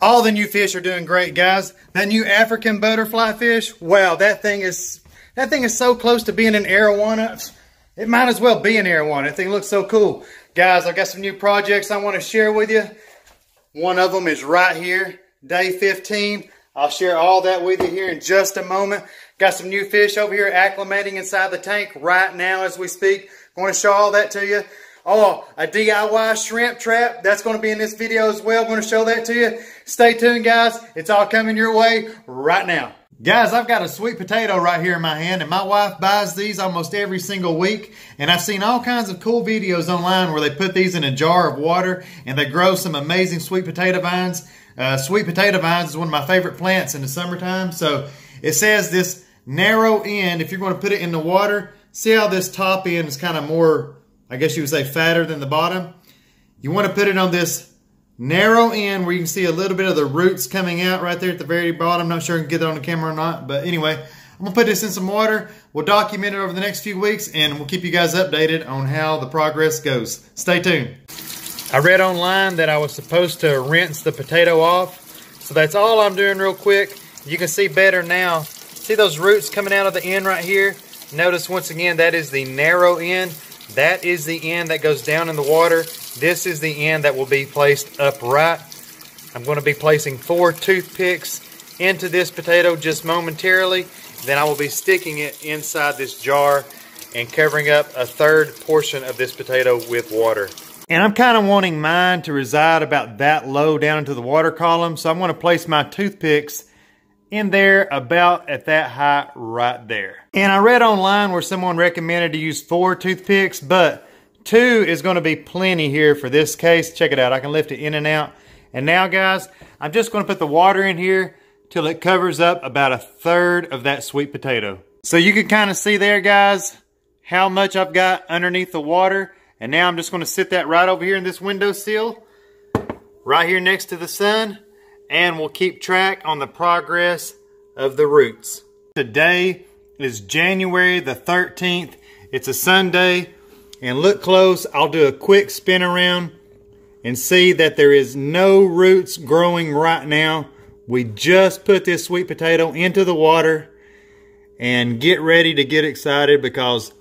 All the new fish are doing great, guys. That new African butterfly fish, wow, that thing is so close to being an arowana. It might as well be an arowana. That thing looks so cool. Guys, I've got some new projects I want to share with you. One of them is right here, day 15. I'll share all that with you here in just a moment. Got some new fish over here acclimating inside the tank right now as we speak. Going to show all that to you. Oh, a DIY shrimp trap. That's going to be in this video as well. I'm going to show that to you. Stay tuned, guys. It's all coming your way right now. Guys, I've got a sweet potato right here in my hand, and my wife buys these almost every single week. And I've seen all kinds of cool videos online where they put these in a jar of water and they grow some amazing sweet potato vines. Sweet potato vines is one of my favorite plants in the summertime. So it says this narrow end, if you're going to put it in the water, see how this top end is kind of more, I guess you would say, fatter than the bottom. You want to put it on this narrow end where you can see a little bit of the roots coming out right there at the very bottom. Not sure I can get it on the camera or not, but anyway, I'm going to put this in some water. We'll document it over the next few weeks, and we'll keep you guys updated on how the progress goes. Stay tuned. I read online that I was supposed to rinse the potato off, so that's all I'm doing real quick. You can see better now. See those roots coming out of the end right here? Notice once again, that is the narrow end. That is the end that goes down in the water. This is the end that will be placed upright. I'm going to be placing 4 toothpicks into this potato just momentarily. Then I will be sticking it inside this jar and covering up a third portion of this potato with water. And I'm kind of wanting mine to reside about that low down into the water column. So I'm going to place my toothpicks in there about at that height right there. And I read online where someone recommended to use 4 toothpicks, but 2 is going to be plenty here for this case. Check it out. I can lift it in and out. And now, guys, I'm just going to put the water in here till it covers up about a third of that sweet potato. So you can kind of see there, guys, how much I've got underneath the water. And now I'm just going to sit that right over here in this windowsill, right here next to the sun, and we'll keep track on the progress of the roots. Today is January the 13th. It's a Sunday, and look close. I'll do a quick spin around and see that there is no roots growing right now. We just put this sweet potato into the water, and get ready to get excited, because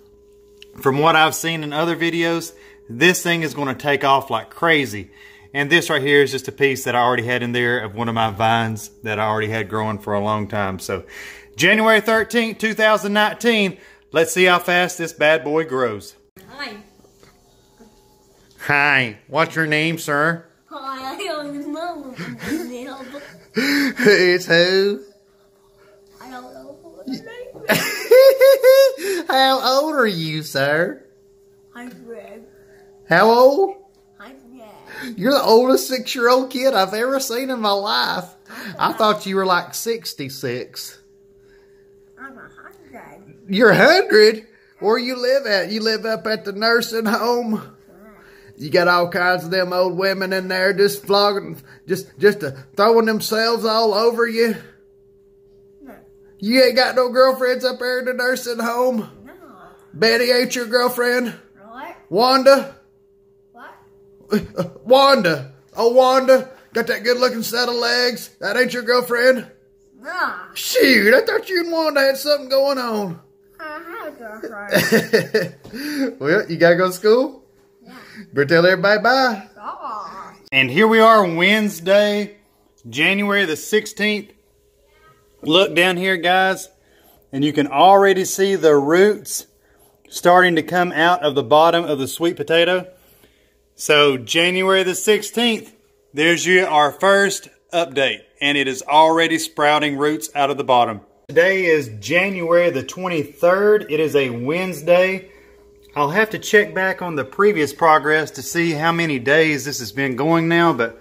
from what I've seen in other videos, this thing is going to take off like crazy. And this right here is just a piece that I already had in there of one of my vines that I already had growing for a long time. So January 13th, 2019, let's see how fast this bad boy grows. Hi. Hi, what's your name, sir? Hi, I don't know. It's who? I don't know what his name is. How old are you, sir? I'm Fred. How old? I'm Fred. You're the oldest 6-year-old kid I've ever seen in my life. I thought you were like 66. I'm 100. You're 100? Where you live at? You live up at the nursing home? You got all kinds of them old women in there just flogging, just throwing themselves all over you? No. You ain't got no girlfriends up there in the nursing home? No. Betty ain't your girlfriend? What? Wanda? What? Wanda. Oh, Wanda. Got that good looking set of legs. That ain't your girlfriend? No. Shoot, I thought you and Wanda had something going on. I have a girlfriend. Well, you gotta go to school? Yeah. Better tell everybody bye. Oh. And here we are, Wednesday, January the 16th. Look down here, guys, and you can already see the roots starting to come out of the bottom of the sweet potato. So January the 16th, there's our first update, and it is already sprouting roots out of the bottom. Today is January the 23rd. It is a Wednesday. I'll have to check back on the previous progress to see how many days this has been going now, but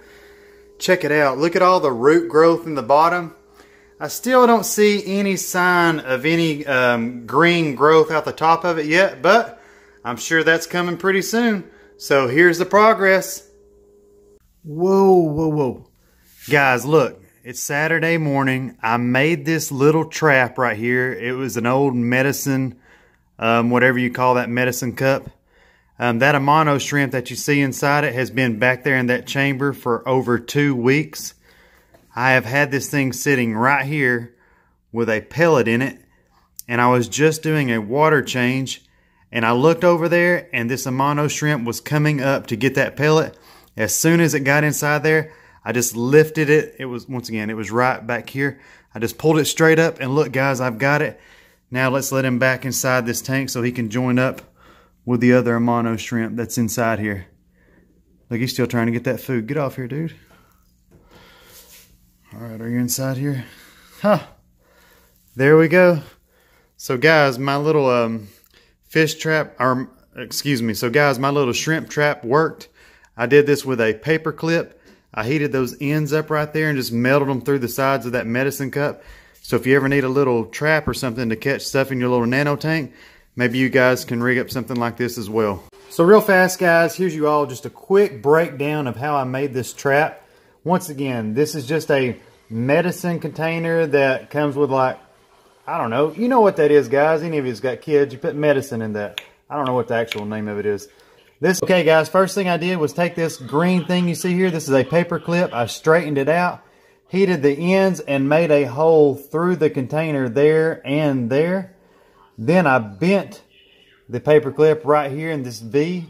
check it out. Look at all the root growth in the bottom. I still don't see any sign of any green growth out the top of it yet, but I'm sure that's coming pretty soon. So here's the progress. Whoa, whoa, whoa. Guys, look, it's Saturday morning. I made this little trap right here. It was an old medicine, whatever you call that medicine cup. That Amano shrimp that you see inside it has been back there in that chamber for over 2 weeks. I have had this thing sitting right here with a pellet in it, and I was just doing a water change, and I looked over there and this Amano shrimp was coming up to get that pellet. As soon as it got inside there, I just lifted it. It was, once again, it was right back here. I just pulled it straight up, and look guys, I've got it. Now let's let him back inside this tank so he can join up with the other Amano shrimp that's inside here. Look, he's still trying to get that food. Get off here, dude. All right, are you inside here? Huh. There we go. So guys, my little fish trap, or excuse me, so guys, my little shrimp trap worked. I did this with a paper clip. I heated those ends up right there and just melted them through the sides of that medicine cup. So if you ever need a little trap or something to catch stuff in your little nano tank, maybe you guys can rig up something like this as well. So real fast guys, here's you all just a quick breakdown of how I made this trap. Once again, this is just a medicine container that comes with, like, I don't know. You know what that is, guys. Any of you's got kids, you put medicine in that. I don't know what the actual name of it is. Okay guys, first thing I did was take this green thing you see here. This is a paper clip. I straightened it out, heated the ends, and made a hole through the container there and there. Then I bent the paper clip right here in this V.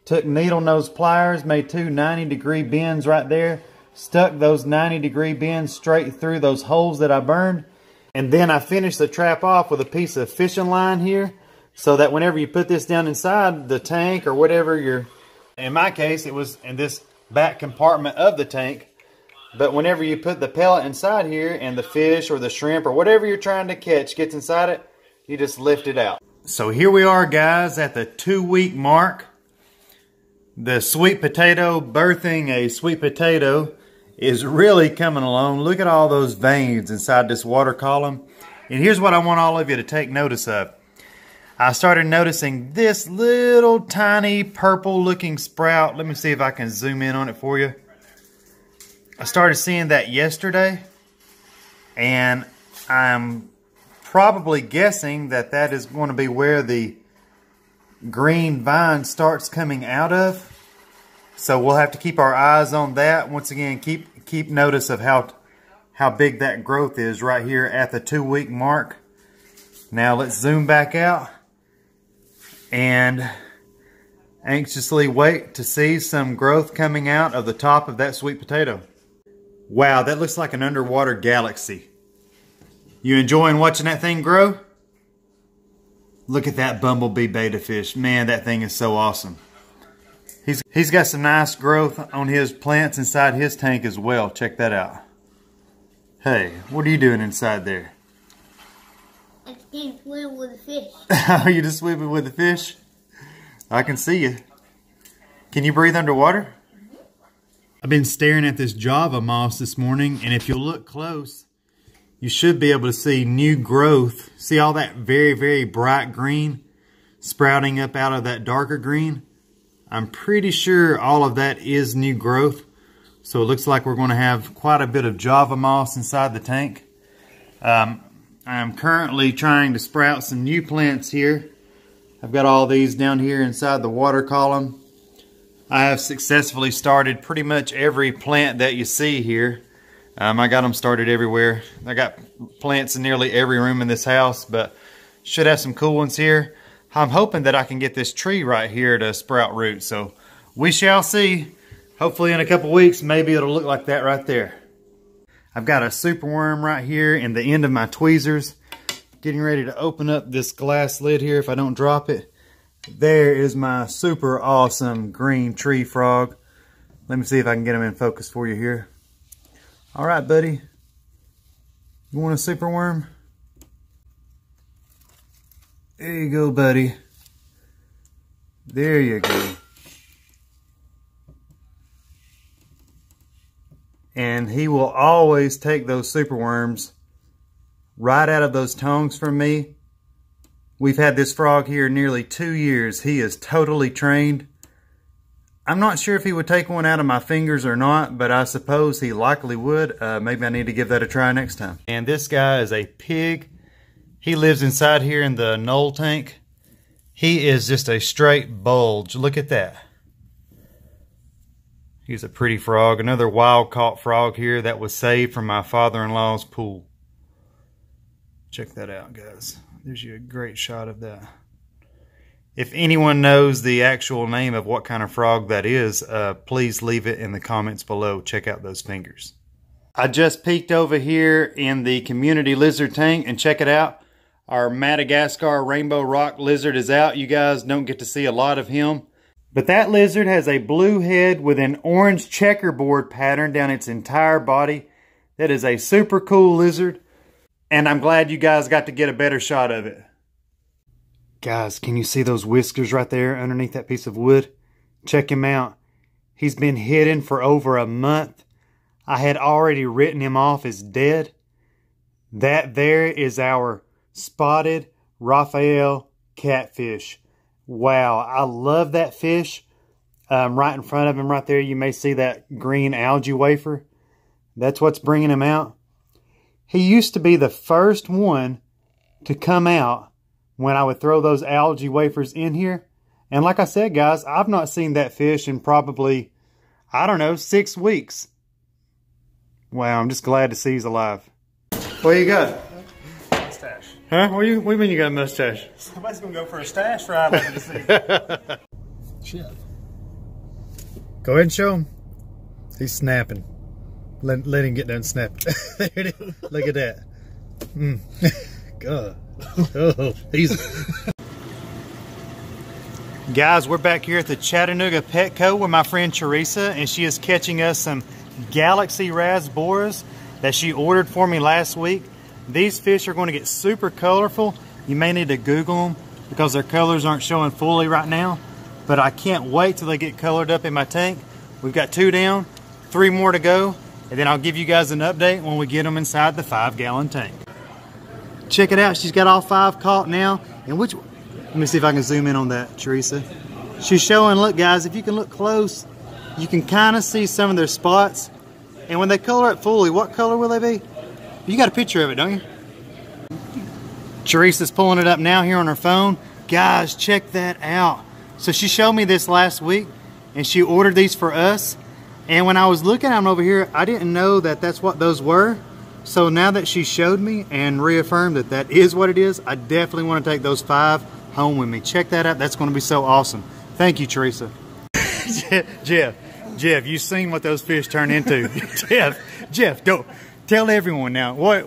Took needle nose pliers, made two 90-degree bends right there. Stuck those 90-degree bends straight through those holes that I burned. And then I finished the trap off with a piece of fishing line here, so that whenever you put this down inside the tank or whatever you're, in my case, it was in this back compartment of the tank. But whenever you put the pellet inside here and the fish or the shrimp or whatever you're trying to catch gets inside it, you just lift it out. So here we are guys at the 2-week mark. The sweet potato birthing a sweet potato is really coming along. Look at all those veins inside this water column. And here's what I want all of you to take notice of. I started noticing this little tiny purple looking sprout. Let me see if I can zoom in on it for you. I started seeing that yesterday, and I'm probably guessing that that is going to be where the green vine starts coming out of. So we'll have to keep our eyes on that. Once again, keep notice of how big that growth is right here at the 2-week mark. Now let's zoom back out and anxiously wait to see some growth coming out of the top of that sweet potato. Wow, that looks like an underwater galaxy. You enjoying watching that thing grow? Look at that bumblebee betta fish. Man, that thing is so awesome. He's got some nice growth on his plants inside his tank as well. Check that out. Hey, what are you doing inside there? I can't swim with the fish. Are you just swimming with the fish? I can see you. Can you breathe underwater? I've been staring at this Java moss this morning, and if you'll look close, you should be able to see new growth. See all that very, very bright green sprouting up out of that darker green? I'm pretty sure all of that is new growth. So it looks like we're going to have quite a bit of Java moss inside the tank. I'm currently trying to sprout some new plants here. I've got all these down here inside the water column. I have successfully started pretty much every plant that you see here. I got them started everywhere. I got plants in nearly every room in this house, but should have some cool ones here. I'm hoping that I can get this tree right here to sprout roots. So we shall see. Hopefully in a couple weeks, maybe it'll look like that right there. I've got a superworm right here in the end of my tweezers. Getting ready to open up this glass lid here if I don't drop it. There is my super awesome green tree frog. Let me see if I can get him in focus for you here. All right, buddy. You want a superworm? There you go, buddy. There you go. And he will always take those superworms right out of those tongs from me. We've had this frog here nearly 2 years. He is totally trained. I'm not sure if he would take one out of my fingers or not, but I suppose he likely would. Maybe I need to give that a try next time. And this guy is a pig. He lives inside here in the knoll tank. He is just a straight bulge. Look at that. He's a pretty frog. Another wild caught frog here that was saved from my father-in-law's pool. Check that out, guys. There's you a great shot of that. If anyone knows the actual name of what kind of frog that is, please leave it in the comments below. Check out those fingers. I just peeked over here in the community lizard tank and check it out. Our Madagascar rainbow rock lizard is out. You guys don't get to see a lot of him. But that lizard has a blue head with an orange checkerboard pattern down its entire body. That is a super cool lizard. And I'm glad you guys got to get a better shot of it. Guys, can you see those whiskers right there underneath that piece of wood? Check him out. He's been hidden for over a month. I had already written him off as dead. That there is our spotted Raphael catfish. Wow, I love that fish. Right in front of him right there, you may see that green algae wafer. That's what's bringing him out. He used to be the first one to come out when I would throw those algae wafers in here. And like I said, guys, I've not seen that fish in probably, I don't know, 6 weeks. Wow, I'm just glad to see he's alive. What you got? Mustache. Huh? What do you mean you got a mustache? Somebody's going to go for a stash ride later this season. Go ahead and show him. He's snapping. Let him get done snapping. There it is. Look at that. God. Oh, he's... Guys, we're back here at the Chattanooga Petco with my friend Teresa, and she is catching us some Galaxy Rasboras that she ordered for me last week. These fish are going to get super colorful. You may need to Google them because their colors aren't showing fully right now, but I can't wait till they get colored up in my tank. We've got 2 down, 3 more to go, and then I'll give you guys an update when we get them inside the 5-gallon tank. Check it out, she's got all 5 caught now. And let me see if I can zoom in on that, Teresa. She's showing, look guys, if you can look close, you can kind of see some of their spots. And when they color it fully, what color will they be? You got a picture of it, don't you? Teresa's pulling it up now here on her phone. Guys, check that out. So she showed me this last week, and she ordered these for us. And when I was looking at them over here, I didn't know that that's what those were. So now that she showed me and reaffirmed that that is what it is, I definitely want to take those 5 home with me. Check that out. That's going to be so awesome. Thank you, Teresa. Jeff, you've seen what those fish turn into. Jeff, don't tell everyone now. What?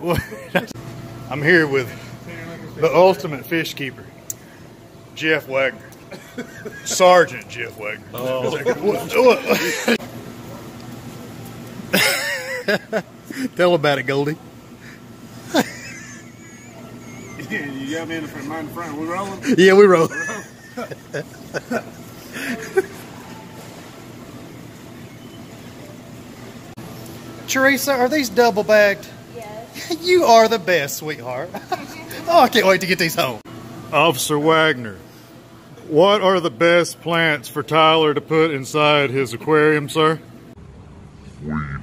I'm here with the ultimate fish keeper, Jeff Wagner. Sergeant Jeff Wagner. Oh. Tell about it, Goldie. You got me in the front. We rolling? Yeah, we roll. Teresa, are these double bagged? Yes. You are the best, sweetheart. Oh, I can't wait to get these home. Officer Wagner, what are the best plants for Tyler to put inside his aquarium, sir? Weed.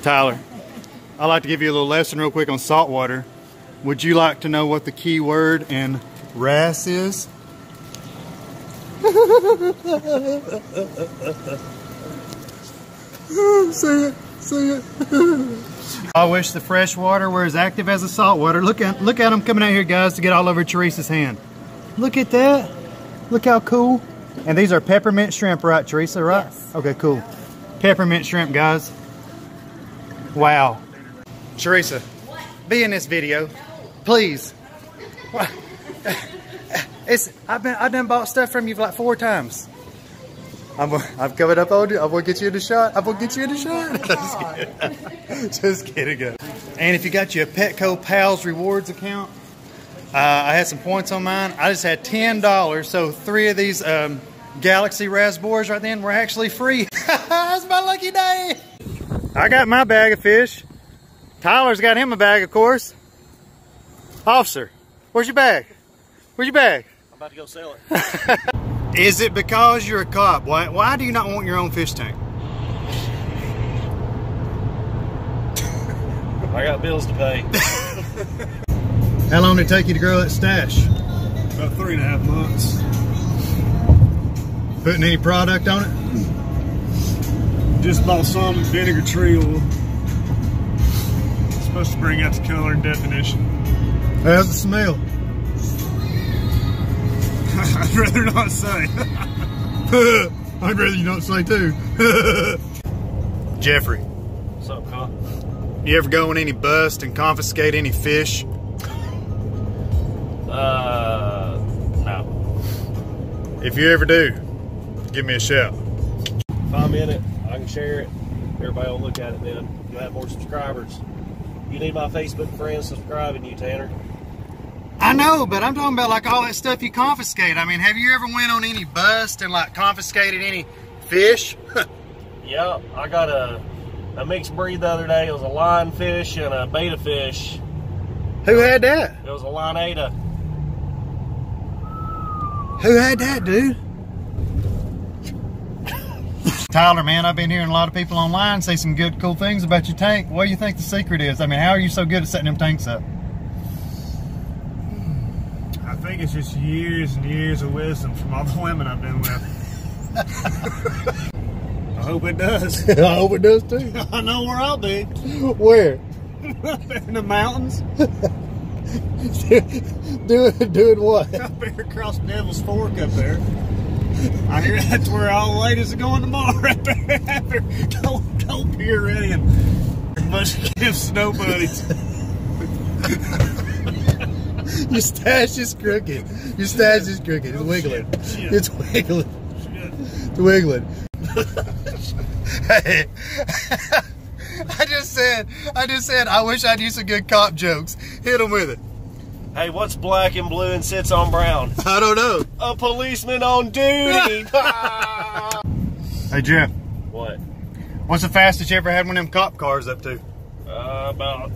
Tyler, I'd like to give you a little lesson real quick on saltwater. Would you like to know what the key word in wrasse is? Say it. I wish the freshwater were as active as the saltwater. Look at them coming out here, guys, to get all over Teresa's hand. Look at that. Look how cool. And these are peppermint shrimp, right, Teresa, right? Yes. Okay, cool. Peppermint shrimp, guys. Wow. Teresa, be in this video, please. I've done bought stuff from you like 4 times. I've covered up on you. I'm gonna get you in the shot. Just kidding, guys. And if you got your Petco Pals Rewards account, I had some points on mine. I just had $10, so 3 of these Galaxy Rasboras right then were actually free. That's my lucky day. I got my bag of fish. Tyler's got him a bag, of course. Officer, where's your bag? Where's your bag? I'm about to go sell it. Is it because you're a cop? Why do you not want your own fish tank? I got bills to pay. How long did it take you to grow that stash? About 3.5 months. Putting any product on it? Just balsamic vinegar tree oil. It's supposed to bring out the color and definition. How's it smell? I'd rather not say. I'd rather you not say too. Jeffrey. What's up, Kyle? You ever go on any bust and confiscate any fish? No. If you ever do, give me a shout. If I'm in it, I can share it. Everybody will look at it then. You'll have more subscribers. You need my Facebook friends subscribing you, Tanner. I know, but I'm talking about like all that stuff you confiscate. I mean, have you ever went on any bust and like confiscated any fish? Yeah, I got a mixed breed the other day. It was a lionfish and a betta fish. Who had that? It was a lineata. Who had that, dude? Tyler, man, I've been hearing a lot of people online say some good, cool things about your tank. What do you think the secret is? I mean, how are you so good at setting them tanks up? I think it's just years and years of wisdom from all the women I've been with. I hope it does. I hope it does too. I know where I'll be. Where? In the mountains. Doing what? Up there across Devil's Fork up there. I hear that's where all the ladies are going tomorrow right there after cold beer ready and a bunch of kids snow buddies. Your stash is crooked. Your stash is crooked. It's wiggling. Shit. It's wiggling. Shit. It's wiggling. Hey, I just said, I wish I knew some good cop jokes. Hit them with it. Hey, what's black and blue and sits on brown? I don't know. A policeman on duty. Hey, Jeff. What? What's the fastest you ever had one of them cop cars up to? About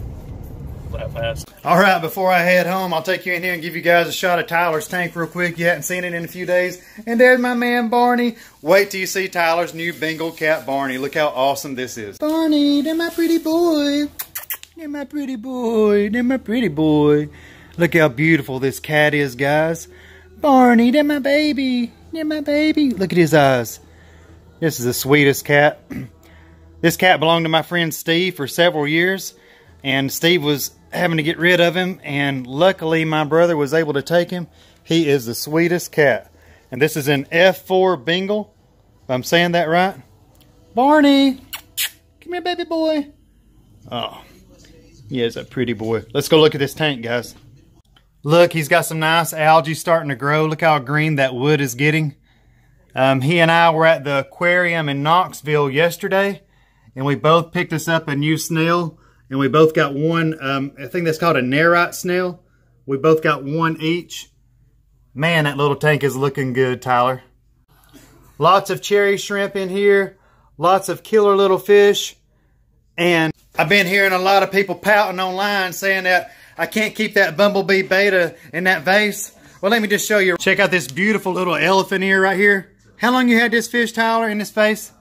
that fast. All right, before I head home, I'll take you in here and give you guys a shot of Tyler's tank real quick. You hadn't seen it in a few days. And there's my man, Barney. Wait till you see Tyler's new Bengal cat, Barney. Look how awesome this is. Barney, they're my pretty boy. They're my pretty boy. They're my pretty boy. Look how beautiful this cat is, guys. Barney, they're my baby. They're my baby. Look at his eyes. This is the sweetest cat. This cat belonged to my friend Steve for several years. And Steve was having to get rid of him. And luckily, my brother was able to take him. He is the sweetest cat. And this is an F4 Bengal. If I'm saying that right. Barney, come here, baby boy. Oh, he is a pretty boy. Let's go look at this tank, guys. Look, he's got some nice algae starting to grow. Look how green that wood is getting. He and I were at the aquarium in Knoxville yesterday, and we both picked us up a new snail, and we both got one, I think that's called a Nerite snail. We both got one each. Man, that little tank is looking good, Tyler. Lots of cherry shrimp in here, lots of killer little fish, and I've been hearing a lot of people pouting online saying that I can't keep that bumblebee beta in that vase. Well, let me just show you. Check out this beautiful little elephant ear right here. How long you had this fish, Tyler, in this vase?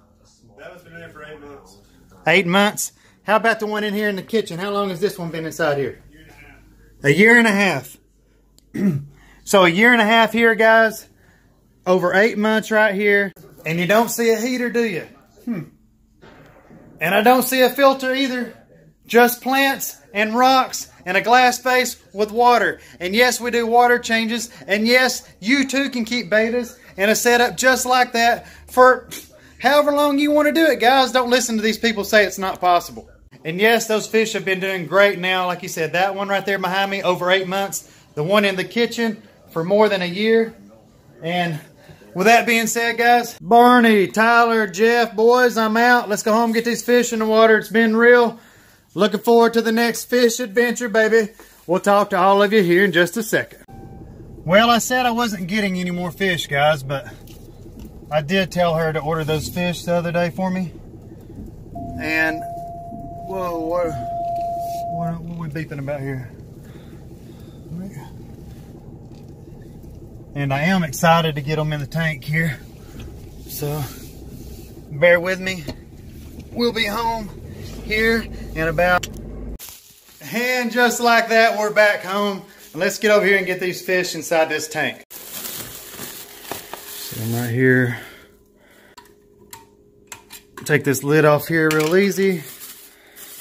That was been in there for 8 months. 8 months? How about the one in here in the kitchen? How long has this one been inside here? A year and a half. So a year and a half here, guys. Over 8 months right here. And you don't see a heater, do you? And I don't see a filter either. Just plants and rocks and a glass vase with water. And yes, we do water changes. And yes, you too can keep betas in a setup just like that for however long you want to do it, guys. Don't listen to these people say it's not possible. And yes, those fish have been doing great now. Like you said, that one right there behind me, over 8 months. The one in the kitchen for more than a year. And with that being said, guys, Barney, Tyler, Jeff, boys, I'm out. Let's go home and get these fish in the water. It's been real. Looking forward to the next fish adventure, baby. We'll talk to all of you here in just a second. Well, I said I wasn't getting any more fish, guys, but I did tell her to order those fish the other day for me. And, whoa, what are we beeping about here? And I am excited to get them in the tank here. So, bear with me. We'll be home here in about... And just like that, we're back home. And let's get over here and get these fish inside this tank. So I'm right here. take this lid off here real easy.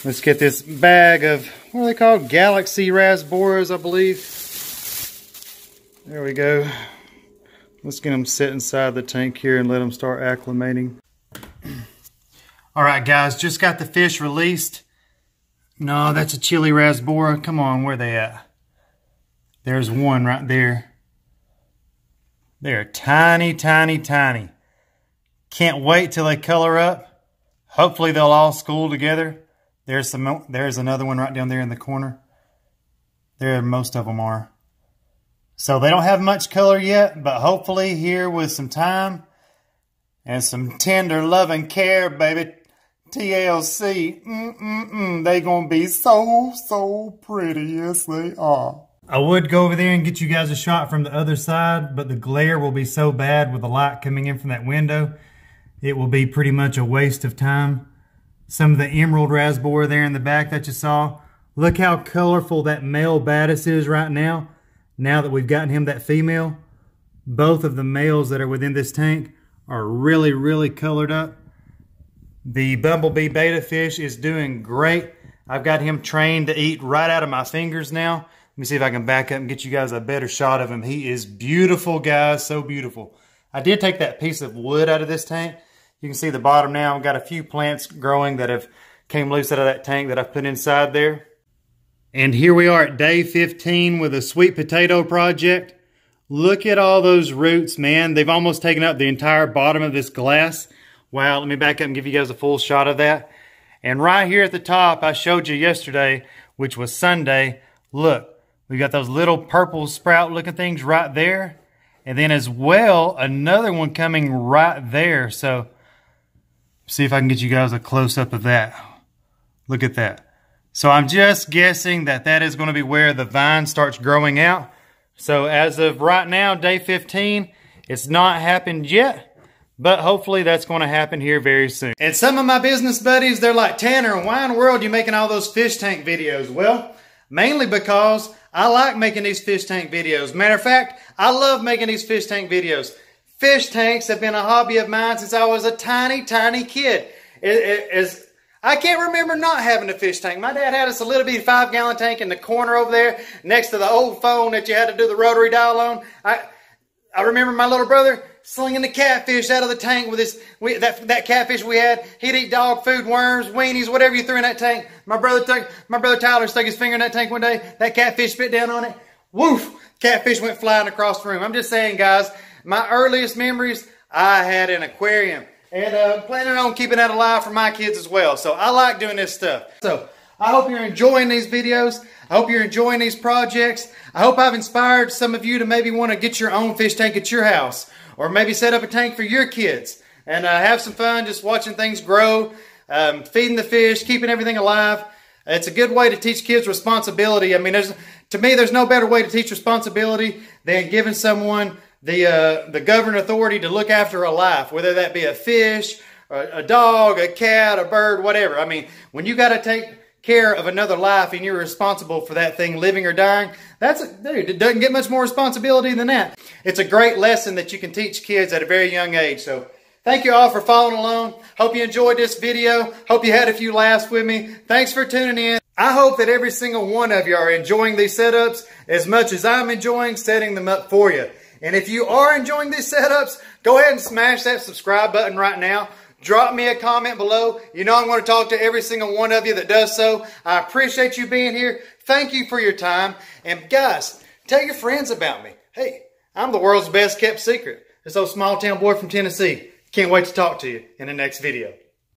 Let's get this bag of, what are they called? Galaxy Rasboras, I believe. There we go. Let's get them set inside the tank here and let them start acclimating. All right, guys, just got the fish released. No, that's a chili rasbora. Come on, where are they at? There's one right there. They're tiny, tiny, tiny. Can't wait till they color up. Hopefully they'll all school together. There's another one right down there in the corner. There, most of them are. So they don't have much color yet, but hopefully here with some time and some tender loving care, baby, TLC, they gonna be so, so pretty. Yes, they are. I would go over there and get you guys a shot from the other side, but the glare will be so bad with the light coming in from that window, it will be pretty much a waste of time. Some of the emerald rasbora there in the back that you saw, look how colorful that male Batis is right now. Now that we've gotten him that female, both of the males that are within this tank are really, really colored up. The bumblebee beta fish is doing great. I've got him trained to eat right out of my fingers now. Let me see if I can back up and get you guys a better shot of him. He is beautiful, guys, so beautiful. I did take that piece of wood out of this tank. You can see the bottom now. I've got a few plants growing that have came loose out of that tank that I've put inside there. And here we are at day 15 with a sweet potato project. Look at all those roots, man. They've almost taken up the entire bottom of this glass. Wow, let me back up and give you guys a full shot of that. And right here at the top, I showed you yesterday, which was Sunday. Look, we got those little purple sprout looking things right there. And then as well, another one coming right there. So, see if I can get you guys a close-up of that. Look at that. So I'm just guessing that that is going to be where the vine starts growing out. So as of right now, day 15, it's not happened yet. But hopefully that's going to happen here very soon. And some of my business buddies, they're like, Tanner, why in the world are you making all those fish tank videos? Well, mainly because I like making these fish tank videos. Matter of fact, I love making these fish tank videos. Fish tanks have been a hobby of mine since I was a tiny, tiny kid. I can't remember not having a fish tank. My dad had us a little bitty 5-gallon tank in the corner over there next to the old phone that you had to do the rotary dial on. I remember my little brother slinging the catfish out of the tank with that catfish we had. He'd eat dog food, worms, weenies, whatever you threw in that tank. My brother Tyler stuck his finger in that tank one day. That catfish spit down on it. Woof! Catfish went flying across the room. I'm just saying, guys, my earliest memories, I had an aquarium. And planning on keeping that alive for my kids as well. So I like doing this stuff. So I hope you're enjoying these videos. I hope you're enjoying these projects. I hope I've inspired some of you to maybe want to get your own fish tank at your house. Or maybe set up a tank for your kids. And have some fun just watching things grow. Feeding the fish, keeping everything alive. It's a good way to teach kids responsibility. I mean, to me, there's no better way to teach responsibility than giving someone the governing authority to look after a life, whether that be a fish, a dog, a cat, a bird, whatever. I mean, when you got to take care of another life and you're responsible for that thing living or dying, dude, it doesn't get much more responsibility than that. It's a great lesson that you can teach kids at a very young age. So thank you all for following along. Hope you enjoyed this video. Hope you had a few laughs with me. Thanks for tuning in. I hope that every single one of you are enjoying these setups as much as I'm enjoying setting them up for you. And if you are enjoying these setups, go ahead and smash that subscribe button right now. Drop me a comment below. You know I'm going to talk to every single one of you that does so. I appreciate you being here. Thank you for your time. And guys, tell your friends about me. Hey, I'm the world's best kept secret. This old small town boy from Tennessee. Can't wait to talk to you in the next video.